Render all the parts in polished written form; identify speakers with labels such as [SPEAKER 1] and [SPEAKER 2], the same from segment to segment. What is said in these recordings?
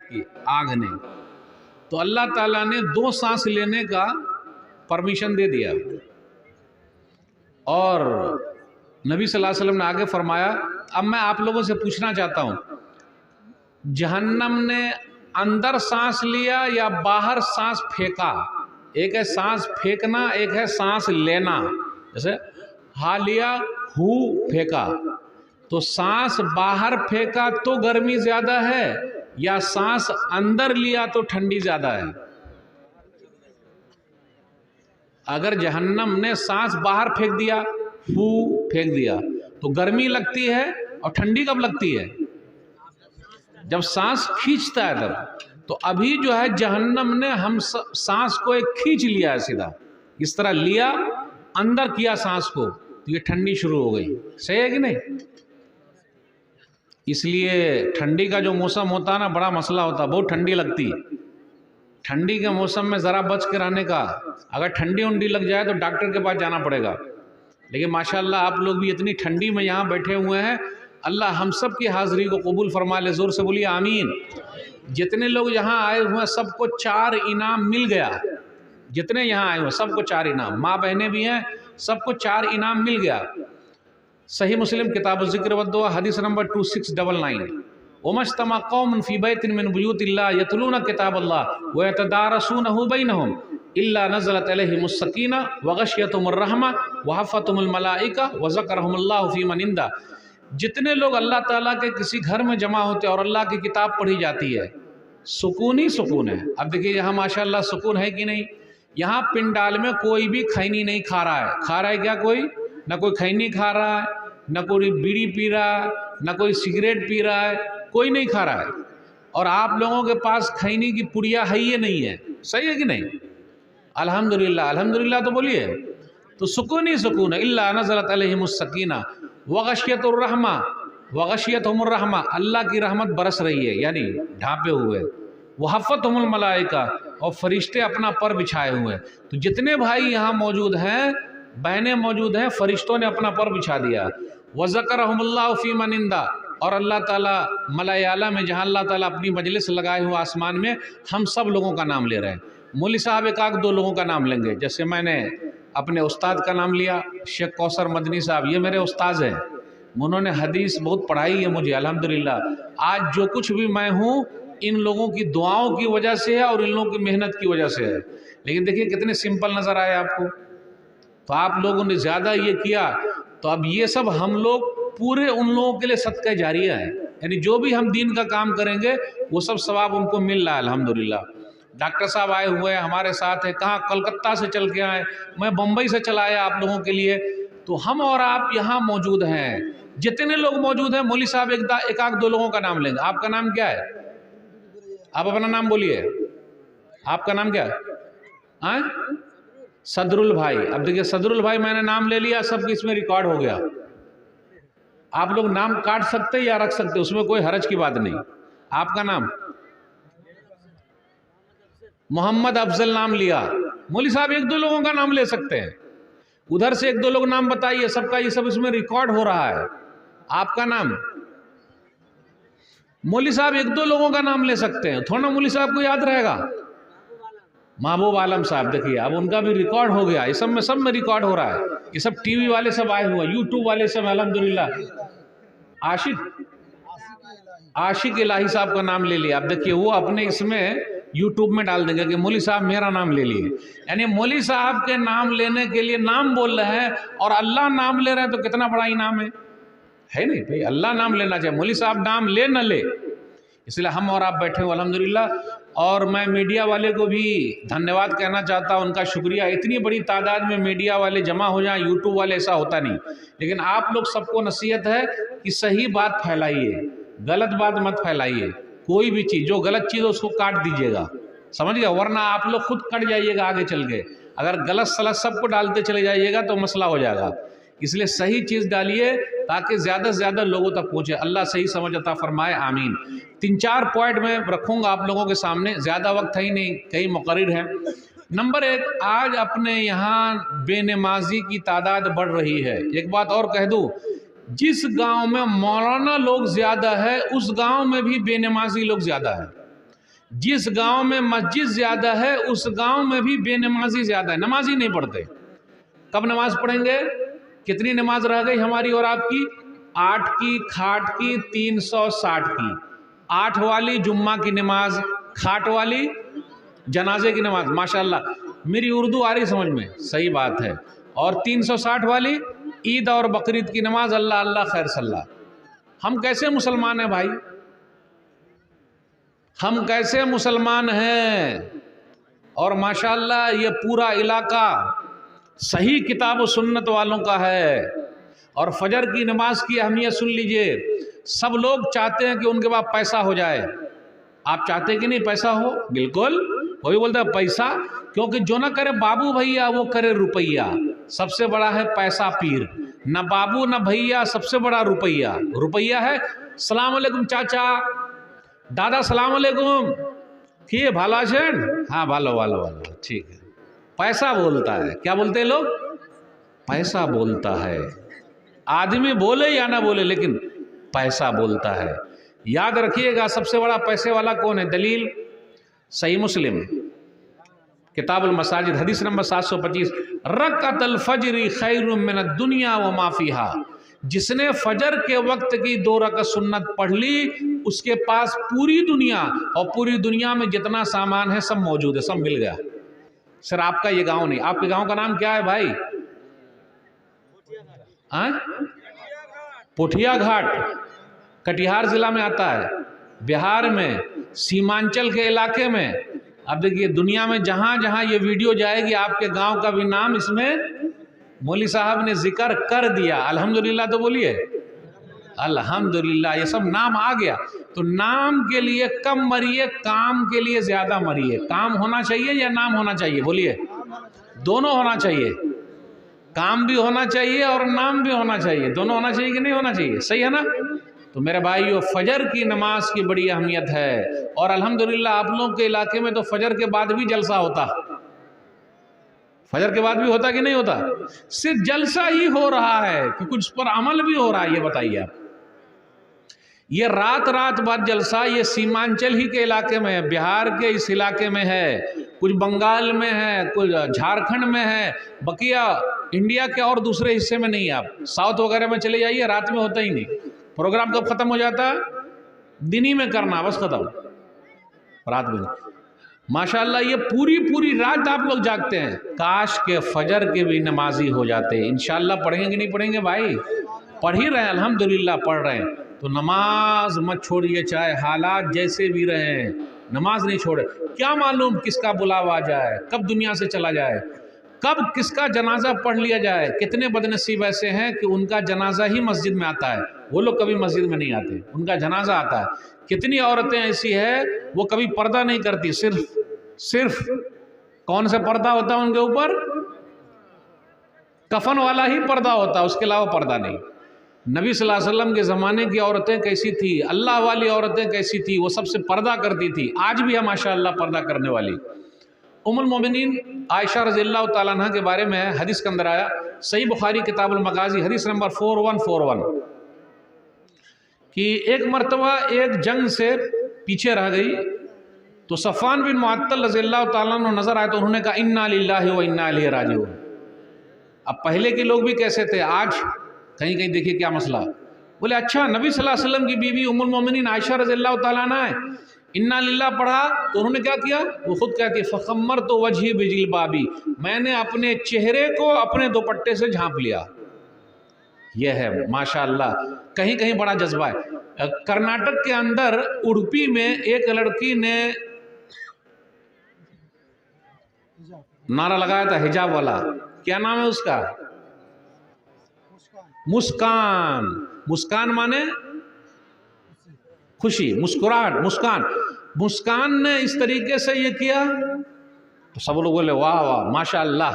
[SPEAKER 1] की आग ने, तो अल्लाह ताला ने 2 सांस लेने का परमिशन दे दिया। और नबी सल्लल्लाहु अलैहि वसल्लम ने आगे फरमाया, अब मैं आप लोगों से पूछना चाहता हूँ, जहन्नम ने अंदर सांस लिया या बाहर सांस फेंका? एक है सांस फेंकना, एक है सांस लेना। जैसे हा लिया, हु फेंका, तो सांस बाहर फेंका तो गर्मी ज्यादा है या सांस अंदर लिया तो ठंडी ज्यादा है? अगर जहन्नम ने सांस बाहर फेंक दिया, फू फेंक दिया, तो गर्मी लगती है। और ठंडी कब लगती है? जब सांस खींचता है तब। तो अभी जो है जहन्नम ने हम सांस को एक खींच लिया है, सीधा इस तरह लिया, अंदर किया सांस को, तो ये ठंडी शुरू हो गई। सही है कि नहीं? इसलिए ठंडी का जो मौसम होता है ना, बड़ा मसला होता है, बहुत ठंडी लगती है। ठंडी के मौसम में ज़रा बच के रहने का। अगर ठंडी उंडी लग जाए तो डॉक्टर के पास जाना पड़ेगा। लेकिन माशाल्लाह आप लोग भी इतनी ठंडी में यहाँ बैठे हुए हैं, अल्लाह हम सब की हाज़िरी को कबूल फरमा ले। ज़ोर से बोलिए आमीन। जितने लोग यहाँ आए हुए हैं सबको 4 इनाम मिल गया। जितने यहाँ आए हुए सबको 4 इनाम, माँ बहनें भी हैं, सबको 4 इनाम मिल गया। सही मुस्लिम किताब ज़िक्र वद्दुआ हदीस नंबर 2699। वमज्तमा कौमुन फ़ी बैतिन मिन बुयूतिल्लाह यतलूना किताबल्लाह व यतदारसूनहु बैनहुम इल्ला नज़लत अलैहिमुस सकीना व गशियतहुमुर रहमा व हफ़्फ़तहुमुल मलाइका व ज़करहुमुल्लाहु फ़ी मन इंदा। जितने लोग अल्लाह ताला के किसी घर में जमा होते हैं और अल्लाह की किताब पढ़ी जाती है, सुकून ही सुकून है। अब देखिए यहाँ माशाल्लाह सुकून है कि नहीं? यहाँ पिंडाल में कोई भी खैनी नहीं खा रहा है। खा रहा है क्या कोई? ना कोई खैनी खा रहा है, ना कोई बीड़ी पी रहा है, ना कोई सिगरेट पी रहा है, कोई नहीं खा रहा है। और आप लोगों के पास खैनी की पुड़िया है ये नहीं है। सही है कि नहीं? अल्हम्दुलिल्लाह, अल्हम्दुलिल्लाह तो बोलिए। तो सुकून ही सुकून है। इल्ला नज़लत अलैहिमुस सकीना व गशियतुर रहमा व गशियतहुमुर रहमा, अल्लाह की रहमत बरस रही है, यानी ढांपे हुए। वो हफ़्फ़तहुमुल मलाइका, और फरिश्ते अपना पर बिछाए हुए हैं। तो जितने भाई यहाँ मौजूद हैं, बहनें मौजूद हैं, फरिश्तों ने अपना पर बिछा दिया। व ज़करहुमुल्लाहु फ़ी मन इंदा, और अल्लाह ताला मलाए आला में, जहाँ अल्लाह ताला अपनी मजलिस लगाए हुए आसमान में, हम सब लोगों का नाम ले रहे हैं। मौलवी साहब एक आध 2 लोगों का नाम लेंगे। जैसे मैंने अपने उस्ताद का नाम लिया, शेख कौसर मदनी साहब, ये मेरे उस्ताद हैं। उन्होंने हदीस बहुत पढ़ाई है मुझे, अल्हम्दुलिल्लाह। आज जो कुछ भी मैं हूँ इन लोगों की दुआओं की वजह से है और इन लोगों की मेहनत की वजह से है। लेकिन देखिए कितने सिंपल नज़र आए आपको। तो आप लोगों ने ज़्यादा ये किया, तो अब ये सब हम लोग पूरे उन लोगों के लिए सदका जारिया है। यानी जो भी हम दीन का काम करेंगे वो सब सवाब उनको मिल रहा है अल्हम्दुलिल्लाह। डॉक्टर साहब आए हुए हैं हमारे साथ है, कहाँ कलकत्ता से चल के आए, मैं बम्बई से चला आया आप लोगों के लिए। तो हम और आप यहाँ मौजूद हैं। जितने लोग मौजूद हैं, मौलवी साहब एक आध 2 लोगों का नाम लेंगे। आपका नाम क्या है? आप अपना नाम बोलिए। आपका नाम क्या है? सदरुल भाई। अब देखिए सदरुल भाई, मैंने नाम ले लिया, सब इसमें रिकॉर्ड हो गया। आप लोग नाम काट सकते या रख सकते, उसमें कोई हरज की बात नहीं। आपका नाम? मोहम्मद अफजल नाम लिया। मौलवी साहब 1-2 लोगों का नाम ले सकते हैं। उधर से 1-2 लोग नाम बताइए, सबका ये सब इसमें रिकॉर्ड हो रहा है। आपका नाम? मौलवी साहब 1-2 लोगों का नाम ले सकते हैं, थोड़ा मौलवी साहब को याद रहेगा। महबूब आलम साहब, देखिए अब उनका भी रिकॉर्ड हो गया। ये सब में रिकॉर्ड हो रहा है। ये सब टीवी वाले सब आए हुए हैं, यूट्यूब वाले सब, अल्हम्दुलिल्लाह। आशिक इलाही साहब का नाम ले लिया। अब देखिए वो अपने इसमें यूट्यूब में डाल देंगे कि मौलवी साहब मेरा नाम ले लिए। यानी मौलवी साहब के नाम लेने के लिए नाम बोल रहे हैं और अल्लाह नाम ले रहे हैं, तो कितना बड़ा इनाम है नहीं भाई? अल्लाह नाम लेना चाहिए, मौलवी साहब नाम ले न ले। इसलिए हम और आप बैठे हुए अल्हम्दुलिल्लाह। और मैं मीडिया वाले को भी धन्यवाद कहना चाहता हूँ, उनका शुक्रिया। इतनी बड़ी तादाद में मीडिया वाले जमा हो जाएं, यूट्यूब वाले, ऐसा होता नहीं। लेकिन आप लोग सबको नसीहत है कि सही बात फैलाइए, गलत बात मत फैलाइए। कोई भी चीज़, जो गलत चीज़ है उसको काट दीजिएगा, समझ गया? वरना आप लोग खुद कट जाइएगा आगे चल के। अगर गलत सलत सबको डालते चले जाइएगा तो मसला हो जाएगा। इसलिए सही चीज़ डालिए ताकि ज़्यादा से ज़्यादा लोगों तक पहुँचे। अल्लाह सही समझ अता फरमाए, आमीन। 3-4 पॉइंट में रखूँगा आप लोगों के सामने, ज़्यादा वक्त है ही नहीं, कई मुकर्रिर हैं। नंबर 1, आज अपने यहाँ बेनमाजी की तादाद बढ़ रही है। एक बात और कह दूँ, जिस गांव में मौलाना लोग ज़्यादा है उस गांव में भी बेनमाजी लोग ज़्यादा है। जिस गांव में मस्जिद ज़्यादा है उस गांव में भी बेनमाजी ज़्यादा है, नमाजी नहीं पढ़ते। कब नमाज पढ़ेंगे? कितनी नमाज रह गई हमारी और आपकी? 8 की, खाट की 360 की। 8 वाली जुम्मा की नमाज, खाट वाली जनाजे की नमाज। माशाल्लाह, मेरी उर्दू आ रही समझ में, सही बात है। और 360 वाली ईद और बकरीद की नमाज। अल्लाह अल्लाह खैर सल्ला। हम कैसे मुसलमान हैं भाई? हम कैसे मुसलमान हैं? और माशाल्लाह ये पूरा इलाका सही किताब व सुन्नत वालों का है। और फजर की नमाज की अहमियत सुन लीजिए। सब लोग चाहते हैं कि उनके पास पैसा हो जाए। आप चाहते हैं कि नहीं पैसा हो? बिल्कुल। कोई बोलता है पैसा, क्योंकि जो ना करे बाबू भैया वो करे रुपैया। सबसे बड़ा है पैसा पीर, न बाबू न भैया, सबसे बड़ा रुपैया। रुपैया है। सलाम अलैकुम चाचा, दादा सलाम अलैकुम, किए भाला आছেন? हाँ भालो भालो भालो, ठीक है। पैसा बोलता है। क्या बोलते हैं लोग? पैसा बोलता है। आदमी बोले या ना बोले लेकिन पैसा बोलता है। याद रखिएगा सबसे बड़ा पैसे वाला कौन है? दलील सही मुस्लिम किताबुल मसाजिद हदीस नंबर 725, रकअतुल फज्र खैरुम मिनद दुनिया व मा फीहा। जिसने फजर के वक्त की 2 रकअत सुन्नत पढ़ ली, उसके पास पूरी दुनिया और पूरी दुनिया में जितना सामान है सब मौजूद है, सब मिल गया। सर आपका ये गांव नहीं, आपके गांव का नाम क्या है भाई? पोठिया घाट, कटिहार जिला में आता है, बिहार में, सीमांचल के इलाके में। अब देखिए दुनिया में जहां जहां ये वीडियो जाएगी आपके गांव का भी नाम इसमें मौली साहब ने जिक्र कर दिया। अल्हम्दुलिल्लाह तो बोलिए अल्हम्दुलिल्लाह। ये सब नाम आ गया तो नाम के लिए कम मरिए, काम के लिए ज्यादा मरिए। काम होना चाहिए या नाम होना चाहिए? बोलिए। दोनों होना चाहिए। काम भी होना चाहिए और नाम भी होना चाहिए। दोनों होना चाहिए कि नहीं होना चाहिए? सही है ना? तो मेरे भाइयों फजर की नमाज की बड़ी अहमियत है। और अल्हम्दुलिल्लाह आप लोगों के इलाके में तो फजर के बाद भी जलसा होता। फजर के बाद भी होता कि नहीं होता? सिर्फ जलसा ही हो रहा है कि कुछ पर अमल भी हो रहा है? ये बताइए आप। ये रात रात बाद जलसा ये सीमांचल ही के इलाके में है, बिहार के इस इलाके में है, कुछ बंगाल में है, कुछ झारखंड में है, बकिया इंडिया के और दूसरे हिस्से में नहीं है। आप साउथ वगैरह में चले जाइए, रात में होता ही नहीं। प्रोग्राम कब खत्म हो जाता है? दिन ही में करना, बस खत्म, रात में। माशाल्लाह ये पूरी पूरी रात आप लोग जागते हैं। काश के फजर के भी नमाजी हो जाते। इंशाल्लाह पढ़ेंगे कि नहीं पढ़ेंगे भाई? पढ़ ही रहे हैं, अल्हम्दुलिल्लाह पढ़ रहे हैं। तो नमाज मत छोड़िए, चाहे हालात जैसे भी रहे, नमाज नहीं छोड़े। क्या मालूम किसका बुलावा आ जाए, कब दुनिया से चला जाए, कब किसका जनाजा पढ़ लिया जाए। कितने बदनसीब ऐसे हैं कि उनका जनाजा ही मस्जिद में आता है, वो लोग कभी मस्जिद में नहीं आते, उनका जनाजा आता है। कितनी औरतें ऐसी है वो कभी पर्दा नहीं करती, सिर्फ कौन सा पर्दा होता है उनके ऊपर? कफन वाला ही पर्दा होता है, उसके अलावा पर्दा नहीं। नबी सल्लल्लाहु अलैहि वसल्लम के ज़माने की औरतें कैसी थी, अल्लाह वाली औरतें कैसी थी, वो सबसे पर्दा करती थी। आज भी है माशाअल्लाह पर्दा करने वाली। उम्मुल मोमिनीन आयशा रज़ियल्लाहु ताला अन्हा के बारे में हदीस के अंदर आया, सही बुखारी किताबुल मगाज़ी हदीस नंबर 4141, कि एक मरतबा एक जंग से पीछे रह गई तो सफ़वान बिन मुअत्तल रज़ियल्लाहु ताला अन्हु नज़र आए तो उन्होंने कहा इन्ना लिल्लाहि व इन्ना इलैहि राजिऊन। अब पहले के लोग भी कैसे थे, आज कहीं कहीं देखिए क्या मसला। बोले अच्छा नबी सल्लल्लाहु अलैहि वसल्लम की बीवी उम्मुल मोमिनीन आयशा रज़ियल्लाहु ताला अन्हा है, इन्ना लिल्लाह पढ़ा तो उन्होंने क्या किया? वो खुद कहती है फ़ख़म्मर तो वजही बिजिलबाबी, मैंने अपने चेहरे को अपने दुपट्टे से झाँप लिया। यह है माशाअल्लाह, कहीं कहीं बड़ा जज्बा है। कर्नाटक के अंदर उडुपी में एक लड़की ने नारा लगाया था हिजाब वाला, क्या नाम है उसका? मुस्कान। मुस्कान माने खुशी, मुस्कुराहट, मुस्कान। मुस्कान ने इस तरीके से ये किया तो सब लोग बोले वाह वाह माशाअल्लाह,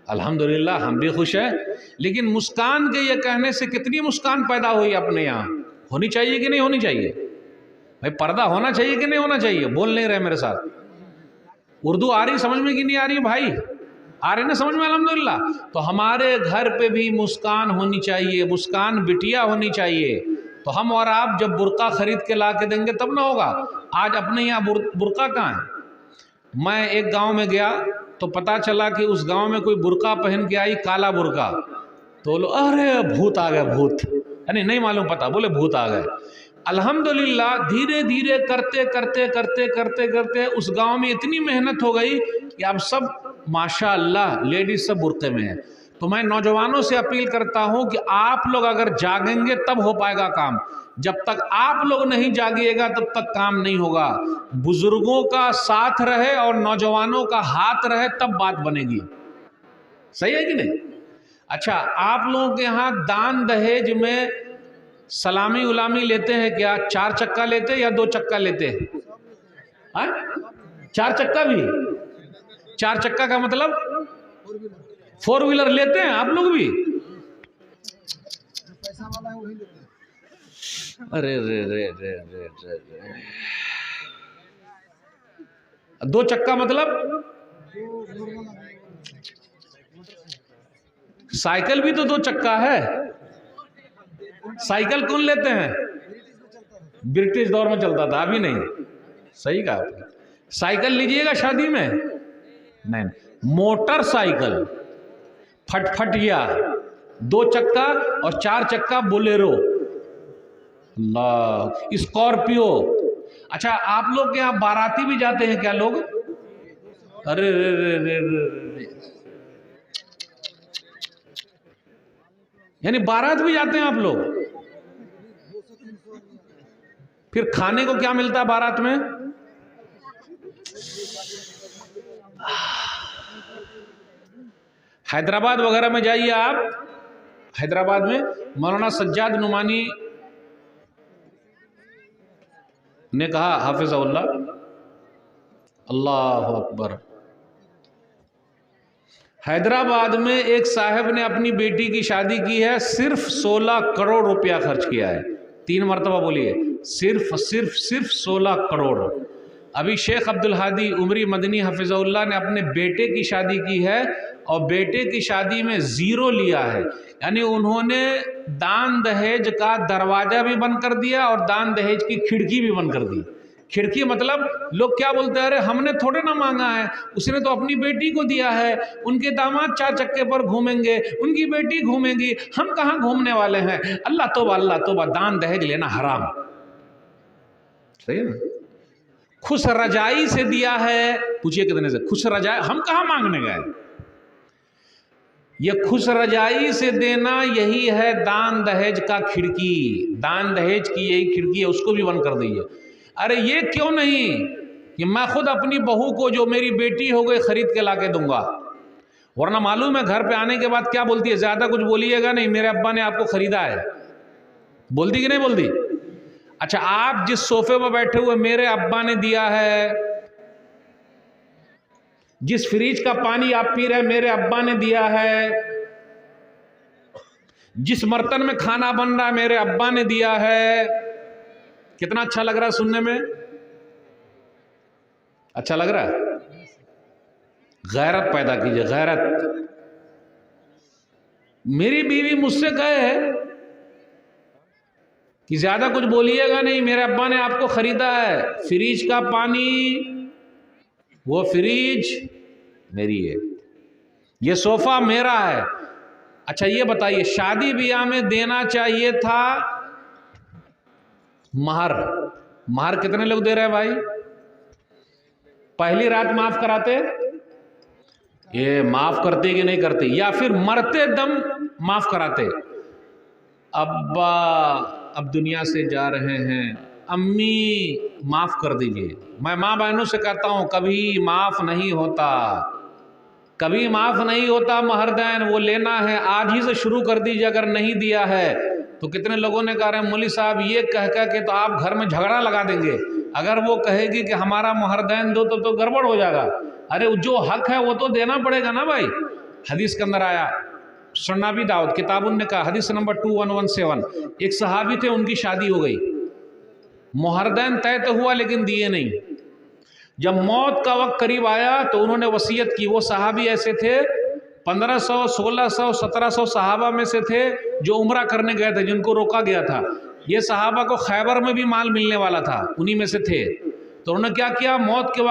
[SPEAKER 1] अल्हम्दुलिल्लाह, हम भी खुश हैं। लेकिन मुस्कान के ये कहने से कितनी मुस्कान पैदा हुई अपने यहाँ? होनी चाहिए कि नहीं होनी चाहिए भाई? पर्दा होना चाहिए कि नहीं होना चाहिए? बोल नहीं रहे मेरे साथ। उर्दू आ रही समझ में कि नहीं आ रही भाई? आ रही ना समझ में? अल्हम्दुलिल्लाह। तो हमारे घर पे भी मुस्कान होनी चाहिए, मुस्कान बिटिया होनी चाहिए। तो हम और आप जब बुर्का खरीद के ला के देंगे तब ना होगा। आज अपने यहाँ बुर्का कहाँ है। मैं एक गांव में गया तो पता चला कि उस गांव में कोई बुर्का पहन के आई, काला बुर्का। तो बोलो अरे भूत आ गए, भूत, यानी नहीं मालूम पता, बोले भूत आ गए। अल्हम्दुलिल्लाह धीरे धीरे करते करते करते करते करते उस गांव में इतनी मेहनत हो गई कि अब सब माशाअल्लाह लेडीज सब बुर्के में है। तो मैं नौजवानों से अपील करता हूं कि आप लोग अगर जागेंगे तब हो पाएगा काम। जब तक आप लोग नहीं जागिएगा तब तक काम नहीं होगा। बुजुर्गों का साथ रहे और नौजवानों का हाथ रहे तब बात बनेगी। सही है कि नहीं? अच्छा, आप लोगों के यहाँ दान दहेज में सलामी उलामी लेते हैं क्या? 4 चक्का लेते हैं या 2 चक्का लेते हैं? 4 चक्का भी? 4 चक्का का मतलब 4 व्हीलर लेते हैं आप लोग भी? अरे रे रे रे रे रे रे। 2 चक्का मतलब साइकिल भी तो 2 चक्का है। साइकिल कौन लेते हैं? ब्रिटिश दौर में चलता था, अभी नहीं। सही कहा आपने। साइकिल लीजिएगा शादी में? नहीं। मोटरसाइकिल, फटफटिया, 2 चक्का और 4 चक्का बोलेरो, अल्लाह, स्कॉर्पियो। अच्छा, आप लोग के यहाँ बाराती भी जाते हैं क्या लोग? अरे रे रे रे रे, यानी बारात भी जाते हैं आप लोग? फिर खाने को क्या मिलता है बारात में? हैदराबाद वगैरह में जाइए आप, हैदराबाद में मौलाना सज्जाद नुमानी ने कहा, हाफिज़हुल्लाह, अल्लाहु अकबर, हैदराबाद में एक साहब ने अपनी बेटी की शादी की है, सिर्फ 16 करोड़ रुपया खर्च किया है। 3 मरतबा बोलिए, सिर्फ 16 करोड़। अभी शेख अब्दुल हादी उमरी मदनी हफिज़हुल्लाह ने अपने बेटे की शादी की है और बेटे की शादी में 0 लिया है। यानी उन्होंने दान दहेज का दरवाजा भी बंद कर दिया और दान दहेज की खिड़की भी बंद कर दी। खिड़की मतलब लोग क्या बोलते हैं, अरे हमने थोड़े ना मांगा है, उसने तो अपनी बेटी को दिया है, उनके दामाद 4 चक्के पर घूमेंगे, उनकी बेटी घूमेंगी, हम कहाँ घूमने वाले हैं। अल्लाह तौबा, दान दहेज लेना हराम। सही है ना? खुश रजाई से दिया है, पूछिए कितने से? खुश रजाई, हम कहाँ मांगने गए। ये खुश रजाई से देना, यही है दान दहेज का खिड़की। दान दहेज की यही खिड़की है, उसको भी बंद कर दीजिए। अरे ये क्यों नहीं कि मैं खुद अपनी बहू को जो मेरी बेटी हो गई खरीद के ला के दूंगा, वरना मालूम है घर पे आने के बाद क्या बोलती है, ज्यादा कुछ बोलिएगा नहीं, मेरे अब्बा ने आपको खरीदा है। बोलती कि नहीं बोलती? अच्छा, आप जिस सोफे पर बैठे हुए मेरे अब्बा ने दिया है, जिस फ्रिज का पानी आप पी रहे मेरे अब्बा ने दिया है, जिस बर्तन में खाना बन रहा है मेरे अब्बा ने दिया है। कितना अच्छा लग रहा है सुनने में? अच्छा लग रहा है? गैरत पैदा कीजिए, गैरत। मेरी बीवी मुझसे कहे कि ज्यादा कुछ बोलिएगा नहीं, मेरे अब्बा ने आपको खरीदा है। फ्रिज का पानी, वो फ्रिज मेरी है, ये सोफा मेरा है। अच्छा ये बताइए, शादी ब्याह में देना चाहिए था महर। महर कितने लोग दे रहे हैं भाई? पहली रात माफ कराते, ये माफ करते कि नहीं करते, या फिर मरते दम माफ कराते? अब्बा अब दुनिया से जा रहे हैं, अम्मी माफ कर दीजिए। मैं माँ बहनों से कहता हूं, कभी माफ नहीं होता, कभी माफ नहीं होता। महरदैन वो लेना है, आज ही से शुरू कर दीजिए। अगर नहीं दिया है तो कितने लोगों ने कहा मौलवी साहब ये कह के तो आप घर में झगड़ा लगा देंगे। अगर वो कहेगी कि हमारा महरदैन दो तो गड़बड़ हो जाएगा। अरे जो हक है वो तो देना पड़ेगा ना भाई। हदीस के अंदर आया, सुन्नाबी दाऊद किताबुन ने कहा, हदीस नंबर 2117, एक सहाबी थे, उनकी शादी हो गई, मुहरदैन तय तो हुआ लेकिन दिए नहीं। जब मौत का वक्त करीब आया तो उन्होंने वसीयत की। वो सहाबी ऐसे थे 1500, 1600, 1700 सहाबा में से थे जो उम्रा करने गए थे, जिनको रोका गया था ये सहाबा को खैबर में भी माल मिलने वाला था, उन्हीं में से थे। तो उन्होंने क्या किया, मौत के वक्त